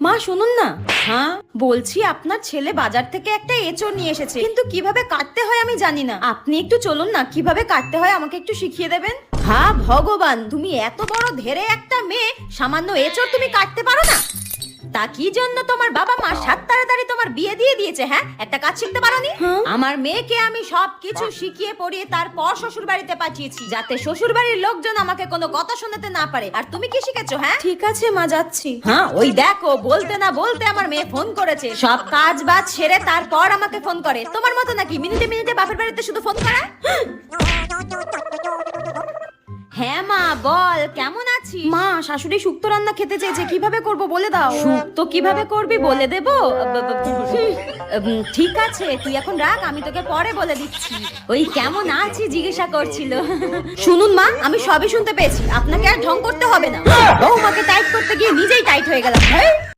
মা শুনুন না। হ্যাঁ বলছি, আপনার ছেলে বাজার থেকে একটা এঁচড় নিয়ে এসেছে, কিন্তু কিভাবে কাটতে হয় আমি জানি না। আপনি একটু চলুন না, কিভাবে কাটতে হয় আমাকে একটু শিখিয়ে দেবেন। হ্যাঁ ভগবান, তুমি এত বড় ধেরে একটা মেয়ে, সামান্য এঁচড় তুমি কাটতে পারো না? তা কি জন্য তোমার বাবা মা সাত তাড়াতাড়ি তোমার বিয়ে দিয়ে দিয়েছে? হ্যাঁ, একটা কাজ শিখতে পারোনি? আমার মেয়েকে আমি সবকিছু শিখিয়ে পড়িয়ে তারপর শ্বশুর বাড়িতে পাঠিয়েছি, যাতে শ্বশুর বাড়ির লোকজন আমাকে কোনো কথা শোনাতে না পারে। আর তুমি কি শিখেছো? হ্যাঁ ঠিক আছে মা, যাচ্ছি। হ্যাঁ ওই দেখো, বলতে না বলতে আমার মেয়ে ফোন করেছে। সব কাজ বাজ সেরে তারপর আমাকে ফোন করে। তোমার মতো নাকি মিনিটে মিনিটে বাপের বাড়িতে শুধু ফোন করা? হ্যাঁ মা বল, কেমন আছিস? মা শাশুড়ি শুক্তো রান্না খেতে চেয়েছে, কিভাবে করব বলে দাও। শুক্তো কিভাবে করবি বলে দেব? ঠিক আছে তুই এখন রাখ, আমি তোকে পরে বলে দিচ্ছি। ওই কেমন আছিস জিজ্ঞাসা করছিল। শুনুন মা, আমি সবই শুনতে পেয়েছি, আপনাকে আর ঢং করতে হবে না। বৌমাকে টাইট করতে গিয়ে নিজেই টাইট হয়ে গেলাম।